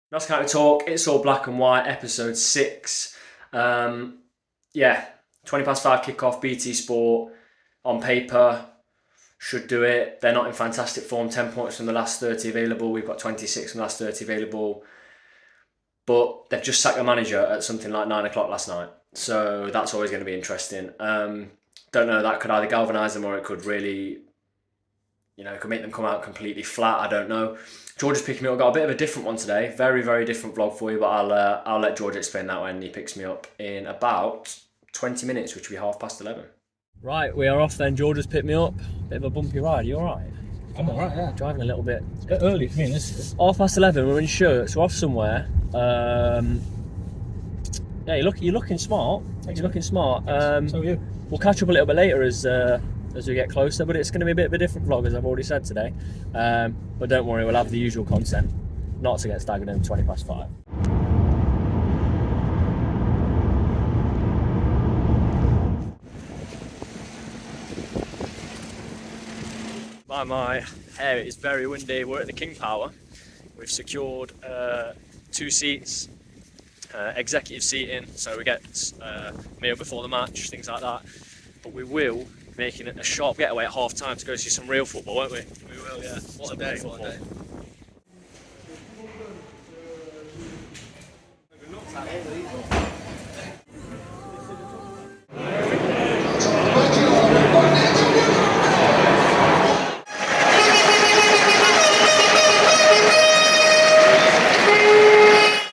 Notts County Talk, It's All Black and White, episode 6. Yeah, 20 past 5 kickoff, BT Sport. On paper, should do it. They're not in fantastic form, 10 points from the last 30 available. We've got 26 from the last 30 available. But they've just sacked a manager at something like 9 o'clock last night. So that's always going to be interesting. Don't know, that could either galvanise them or it could really, it could make them come out completely flat. I don't know. George is picking me up. I've got a bit of a different one today. Very, very different vlog for you, but I'll let George explain that when he picks me up in about 20 minutes, which will be 11:30. Right, we are off then. George has picked me up. Bit of a bumpy ride. You all right? I'm all right, yeah. Driving a little bit. It's a bit early for me, this is. 11:30. We're in shirts. We're off somewhere. Yeah, you're looking smart. You're looking smart. So are you. We'll catch up a little bit later as we get closer, but it's going to be a bit of a different vlog, as I've already said today. But don't worry, we'll have the usual content. Not against Dagenham, 20 past 5. My hair is very windy. We're at the King Power. We've secured 2 seats, executive seating, so we get meal before the match, things like that. But we will be making it a sharp getaway at half time to go see some real football, won't we? We will, yeah. What a day, what a day.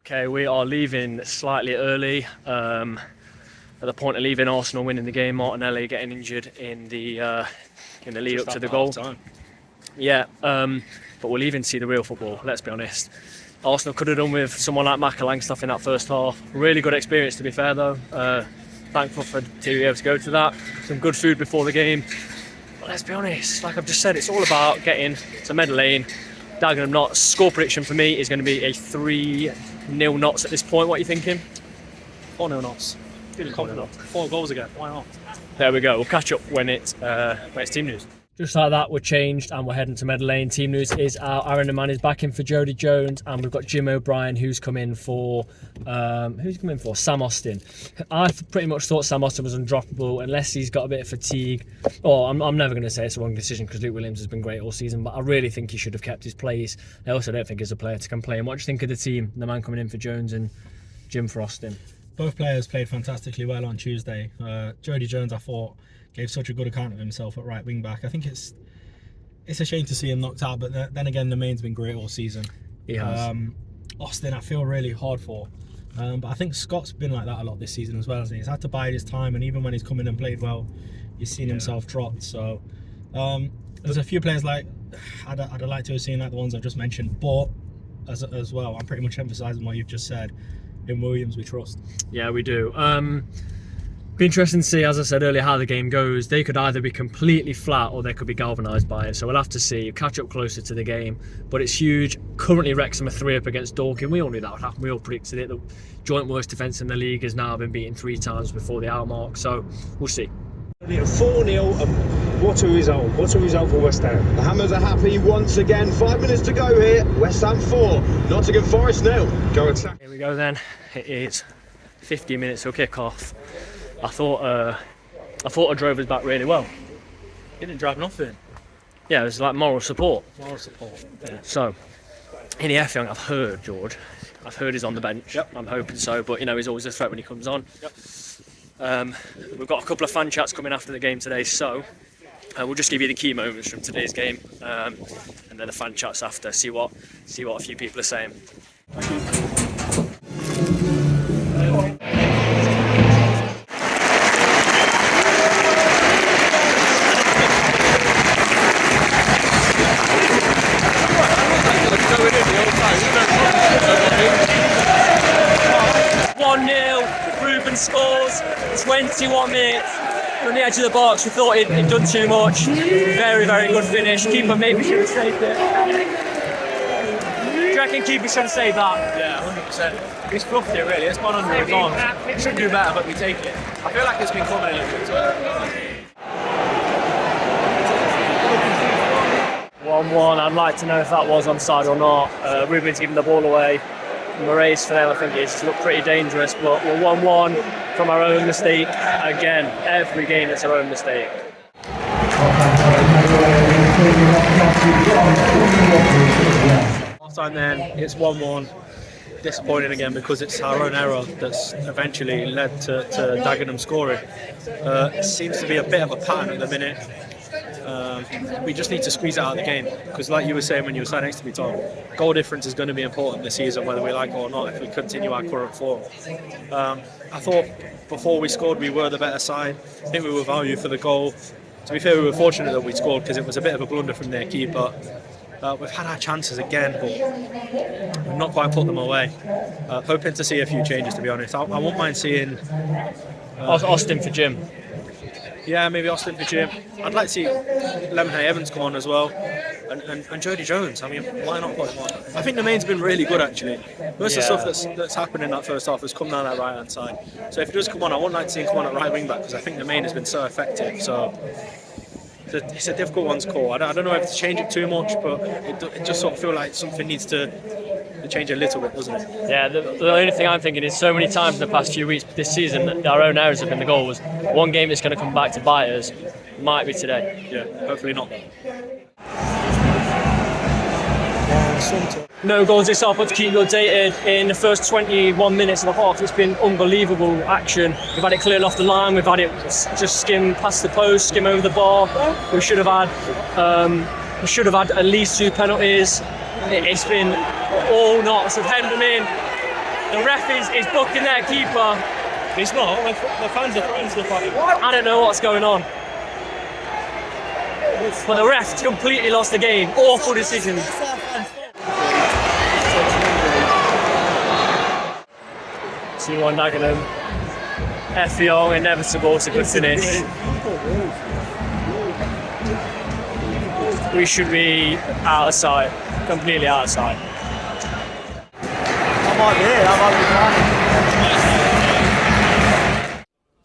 Okay, we are leaving slightly early. At the point of leaving, Arsenal winning the game, Martinelli getting injured in the lead up to the goal. Yeah, but we're leaving to see the real football, let's be honest. Arsenal could have done with someone like Langstaff in that first half. Really good experience, to be fair, though. Thankful to be able to go to that. Some good food before the game. But let's be honest, like I've just said, it's all about getting to Meadow Lane. Dagenham Notts. Score prediction for me is going to be a 3-0 Notts at this point. What are you thinking? 4-0 Notts. Feeling confident. 4 goals again, why not? There we go. We'll catch up when it's team news. Just like that, we're changed and we're heading to Meadow Lane. Team news is out. Aaron and Man is back in for Jody Jones, and we've got Jim O'Brien who's come in for Sam Austin. I pretty much thought Sam Austin was undroppable unless he's got a bit of fatigue. I'm never going to say it's the wrong decision because Luke Williams has been great all season, but I really think he should have kept his place. I also don't think he's a player to complain. What do you think of the team? The man coming in for Jones and Jim for Austin. Both players played fantastically well on Tuesday. Jody Jones, I thought, gave such a good account of himself at right wing back. I think it's a shame to see him knocked out, but then again, the main's been great all season. He has. Austin, I feel really hard for. But I think Scott's been like that a lot this season as well. Hasn't he? He's had to bide his time, and even when he's come in and played well, he's seen himself dropped. So there's a few players like I'd like to have seen, like the ones I've just mentioned, but as well, I'm pretty much emphasising what you've just said. In Williams, we trust. Yeah, we do. Be interesting to see, as I said earlier, how the game goes. They could either be completely flat or they could be galvanised by it. So we'll have to see. Catch up closer to the game. But it's huge. Currently, Wrexham are 3-up against Dorking. We all knew that would happen. We all predicted it. The joint worst defence in the league has now been beaten 3 times before the hour mark. So we'll see. 4-0, and what a result. What a result for West Ham. The Hammers are happy once again. 5 minutes to go here. West Ham 4, Nottingham Forest 0. Go attack. Here we go then. It is 15 minutes till kick-off. I thought I drove us back really well. He didn't drive nothing. Yeah, it was like moral support. Moral support. Yeah. So, in the F Young, I've heard George. I've heard he's on the bench. Yep. I'm hoping so, but he's always a threat when he comes on. Yep. We've got a couple of fan chats coming after the game today, so we'll just give you the key moments from today's game, and then the fan chats after. See what a few people are saying. Ruben scores, 21 minutes from the edge of the box. We thought he'd done too much. Very, very good finish. Keeper maybe should have saved it. Do you reckon keeper should have saved that? Yeah, 100%. He's fluffed it really, it's gone under his arms. He should do better, but we take it. I feel like it's been coming a little bit. 1-1, I'd like to know if that was onside or not. Ruben's giving the ball away. race for them, I think it's looked pretty dangerous, but we're 1-1 from our own mistake. Again, every game it's our own mistake. Half time then, it's 1-1. Disappointing again because it's our own error that's eventually led to Dagenham scoring. It seems to be a bit of a pattern at the minute. We just need to squeeze it out of the game because, like you were saying when you were sat next to me, Tom, goal difference is going to be important this season, whether we like it or not, if we continue our current form. I thought before we scored we were the better side. I think we were valued for the goal. To be fair, we were fortunate that we scored because it was a bit of a blunder from their keeper. We've had our chances again, but we've not quite put them away. Hoping to see a few changes, to be honest. I won't mind seeing Austin for Jim. Yeah, maybe Austin for Jim. I'd like to see Lemonhead Evans come on as well, and Jody Jones. I mean, why not put him on? I think the main's been really good actually. Most of the stuff that's happened in that first half has come down that right hand side. So if he does come on, I wouldn't like to see him come on at right wing back because I think the main has been so effective. So it's a difficult one to call. I don't know if to change it too much, but it just sort of feels like something needs to change a little bit, doesn't it? Yeah, the only thing I'm thinking is so many times in the past few weeks this season, our own errors have been the goals. One game that's going to come back to bite us might be today. Yeah, hopefully not. No goals itself, but to keep you updated, in the first 21 minutes of the half, it's been unbelievable action. We've had it cleared off the line, we've had it just skim past the post, skim over the bar. We should have had at least 2 penalties. It's been all knots of hemmed them in. The ref is booking their keeper. It's not. The fans are throwing stuff at him. I don't know what's going on. But the ref completely lost the game. Awful decision. 2-1 Dagenham. F Young, inevitable, it's a good finish. We should be out of sight, completely out of sight.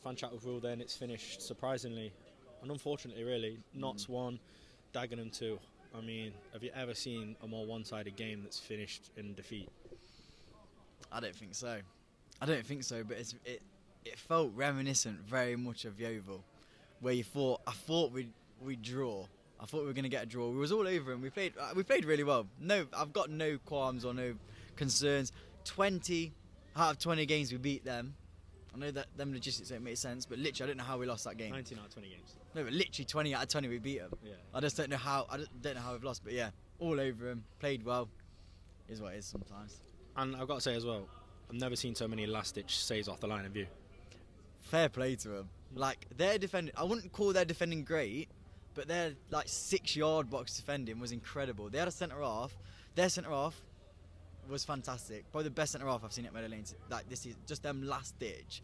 Fan chat with Will then, it's finished surprisingly and unfortunately really. Notts 1, Dagenham 2. I mean, have you ever seen a more one-sided game that's finished in defeat? I don't think so. But it felt reminiscent very much of Yeovil, where I thought we'd draw. I thought we were going to get a draw. We was all over him. We played really well. No, I've got no qualms or no concerns. 20 out of 20 games we beat them. I know that them logistics don't make sense, but literally I don't know how we lost that game. 19 out of 20 games. No, but literally 20 out of 20 we beat them. Yeah. I just don't know how. I don't know how we've lost, but yeah, all over him. Played well. Is what it is sometimes. And I've got to say as well, I've never seen so many last-ditch saves off the line of view. Fair play to them. Like their defending, I wouldn't call their defending great, but their 6-yard box defending was incredible. They had a centre half. Their centre half was fantastic. Probably the best centre half I've seen at Meadow Lane. Like this is just them last ditch.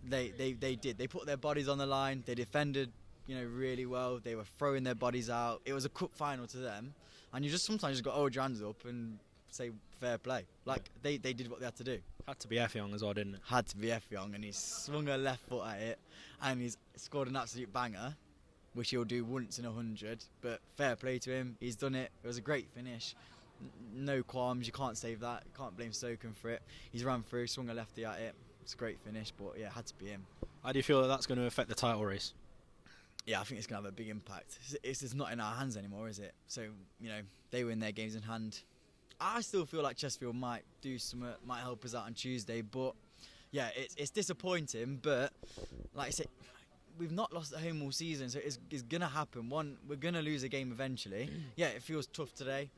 They did. They put their bodies on the line. They defended, really well. They were throwing their bodies out. It was a cup final to them, and you just sometimes got to hold your hands up and say fair play. Like they did what they had to do. Had to be F Young as well, didn't it? Had to be F Young, and he swung a left foot at it, and he's scored an absolute banger, which he'll do once in 100. But fair play to him. He's done it. It was a great finish. No qualms. You can't save that. You can't blame Stoken for it. He's run through, swung a lefty at it. It's a great finish, but yeah, it had to be him. How do you feel that that's going to affect the title race? Yeah, I think it's going to have a big impact. It's not in our hands anymore, is it? So, they win their games in hand. I still feel like Chesterfield might do something, might help us out on Tuesday, but yeah, it's disappointing. But like I said, we've not lost at home all season, so it's going to happen. We're going to lose a game eventually. Yeah, it feels tough today.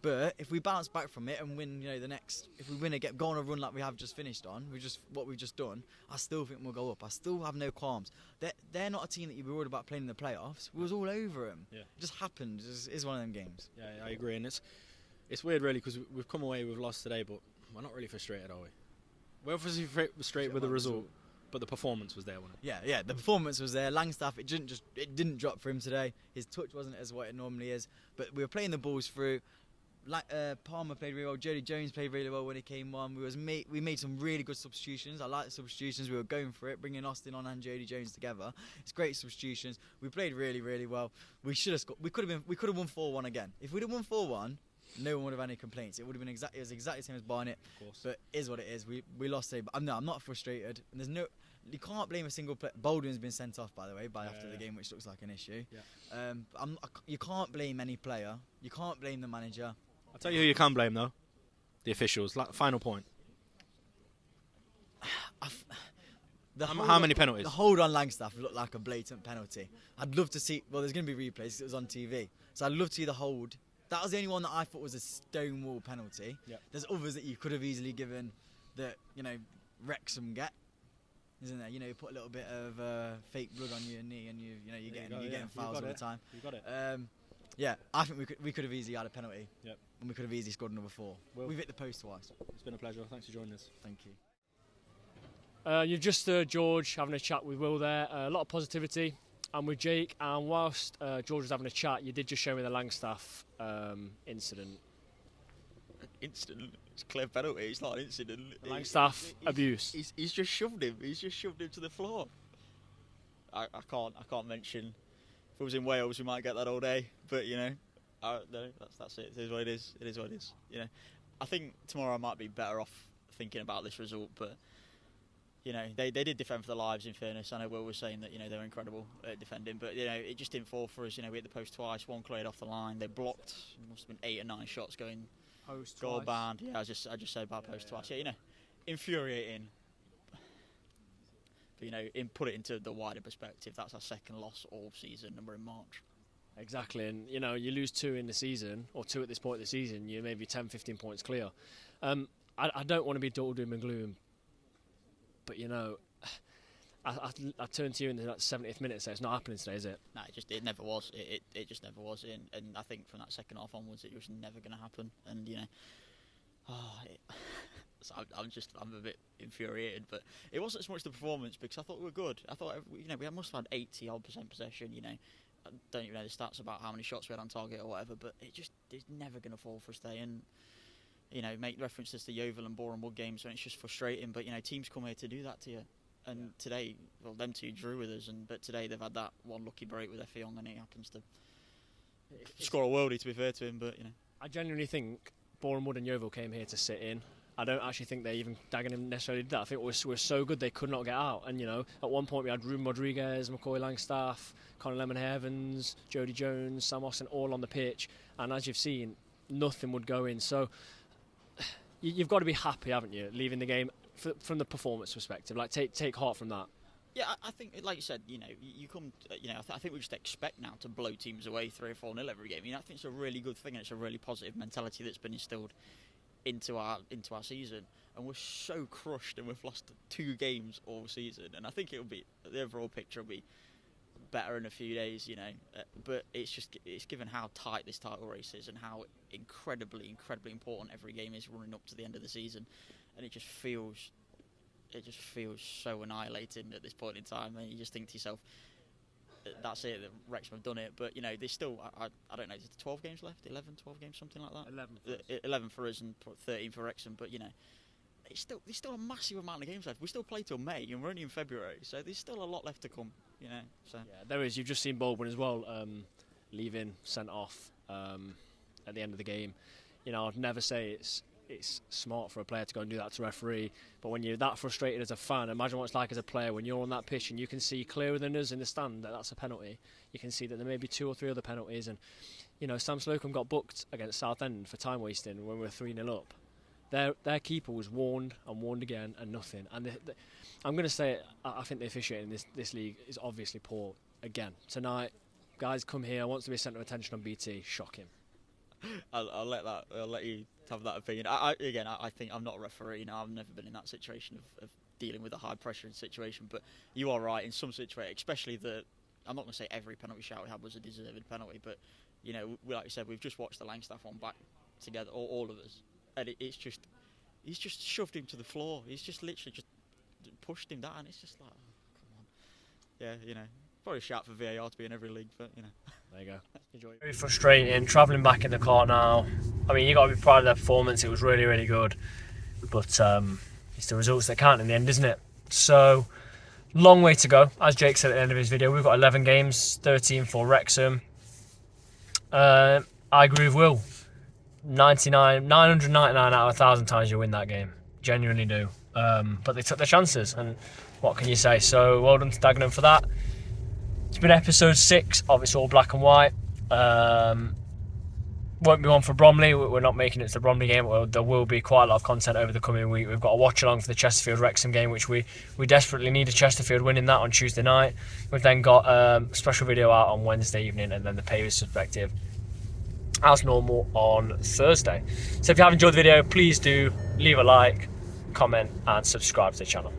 But if we bounce back from it and win, if we win go on a run like we have just finished on, what we've just done, I still think we'll go up. I still have no qualms. They're not a team that you'd be worried about playing in the playoffs. We was all over them. Yeah. It just happened. It's one of them games. Yeah, I agree. And it's weird, really, because we've come away with loss today, but we're not really frustrated, are we? We're obviously frustrated with the result, but the performance was there, wasn't it? Yeah. The performance was there. Langstaff, it didn't drop for him today. His touch wasn't as what it normally is, but we were playing the balls through. Palmer played really well. Jody Jones played really well when he came on. We made some really good substitutions. I like the substitutions. We were going for it, bringing Austin on and Jody Jones together. It's great substitutions. We played really, really well. We should have scored. We could have won 4-1 again. If we'd have won 4-1, no one would have had any complaints. It would have been it was exactly the same as Barnet. Of course. But it is what it is. We lost today, but I'm not frustrated. And there's you can't blame a single player. Baldwin's been sent off, by the way, after the game, which looks like an issue. Yeah. You can't blame any player. You can't blame the manager. I'll tell you who you can blame though. The officials. Final point. How many penalties? The hold on Langstaff looked like a blatant penalty. I'd love to see. Well, there's going to be replays because it was on TV, so I'd love to see the hold. That was the only one that I thought was a stonewall penalty. Yep. There's others that you could have easily given that Wrexham get, isn't there? You put a little bit of fake blood on your knee, and you're getting fouls all the time. You got it. Yeah, I think we could have easily had a penalty. Yep. And we could have easily scored another 4. We've hit the post twice. It's been a pleasure. Thanks for joining us. Thank you. You've just heard George having a chat with Will there. A lot of positivity. I'm with Jake, and whilst George was having a chat, you did just show me the Langstaff incident. Incident? It's a clear penalty. It's not an incident. Langstaff abuse. He's just shoved him. He's just shoved him to the floor. I can't mention. If it was in Wales, we might get that all day. But no, that's it. It is what it is. It is what it is. I think tomorrow I might be better off thinking about this result, but. They did defend for their lives, in fairness. I know Will was saying that, they were incredible at defending, but, it just didn't fall for us. We hit the post twice, one cleared off the line. They blocked, must have been 8 or 9 shots going Post goal twice. banned. Yeah, I just said about post twice. Yeah, infuriating. But, put it into the wider perspective, that's our second loss all season, and we're in March. Exactly, and, you lose 2 in the season, or 2 at this point of the season, you're maybe 10, 15 points clear. I don't want to be all doom and gloom, but I turned to you in the 70th minute and said it's not happening today, is it? No, it never was. It just never was. And I think from that second half onwards, it was never going to happen. And so I'm a bit infuriated. But it wasn't so much the performance, because I thought we were good. I thought we must have had 80-odd% possession. I don't even know the stats about how many shots we had on target or whatever. But it's never going to fall for us today. And make references to Yeovil and Boreham Wood games when it's just frustrating. But, teams come here to do that to you. And today, well, them 2 drew with us. But today they've had that one lucky break with Effiong, and he happens to score a worldie, to be fair to him. But, I genuinely think Boreham Wood and Yeovil came here to sit in. I don't actually think Dagenham necessarily did that. I think we're so good they could not get out. And, at one point we had Ruben Rodriguez, McCoy Langstaff, Conor Lemonheigh-Evans, Jody Jones, Sam Austin all on the pitch. And as you've seen, nothing would go in. So you've got to be happy, haven't you, leaving the game from the performance perspective? Like, take heart from that. Yeah, I think, like you said, you come, I think we just expect now to blow teams away 3 or 4-0 every game. I think it's a really good thing, and it's a really positive mentality that's been instilled into our season. And we're so crushed, and we've lost 2 games all season. And I think the overall picture will be better in a few days, but it's given how tight this title race is and how incredibly important every game is running up to the end of the season, and it just feels so annihilating at this point in time, and you just think to yourself, that's it, that Wrexham have done it. But there's still, I don't know, is it 12 games left, 11, 12 games, something like that? 11 for us and 13 for Wrexham, but there's still a massive amount of games left. We still play till May, and we're only in February, so there's still a lot left to come. So yeah, there is. You've just seen Baldwin as well, leaving, sent off at the end of the game. I'd never say it's smart for a player to go and do that to a referee, but when you're that frustrated as a fan, imagine what it's like as a player when you're on that pitch and you can see clearer than us in the stand that that's a penalty. You can see that there may be 2 or 3 other penalties, and Sam Slocum got booked against Southend for time wasting when we were 3-0 up. Their keeper was warned and warned again, and nothing. And I'm going to say it, I think the officiating in this league is obviously poor again. Tonight, guys come here, wants to be centre of attention on BT, shock him. I'll let you have that opinion. I think I'm not a referee. I've never been in that situation of dealing with a high pressure situation. But you are right, in some situations, especially I'm not going to say every penalty shout we had was a deserved penalty, but like you said, we've just watched the Langstaff one back together, all of us. And he's just shoved him to the floor. He's just literally just pushed him down. It's just like, oh, come on. Yeah, probably a shout for VAR to be in every league, but There you go. Enjoy. Very frustrating, travelling back in the car now. I mean, you got to be proud of their performance. It was really, really good. But it's the results that count in the end, isn't it? So, long way to go. As Jake said at the end of his video, we've got 11 games, 13 for Wrexham. I agree with Will. 999 out of 1,000 times you win that game. Genuinely do. But they took their chances, and what can you say? So well done to Dagenham for that. It's been episode 6 of It's All Black and White. Won't be one for Bromley. We're not making it to the Bromley game. There will be quite a lot of content over the coming week. We've got a watch along for the Chesterfield-Wrexham game, which we desperately need a Chesterfield winning that on Tuesday night. We've then got a special video out on Wednesday evening, and then the Pavers perspective as normal on Thursday. So if you have enjoyed the video, please do leave a like, comment and subscribe to the channel.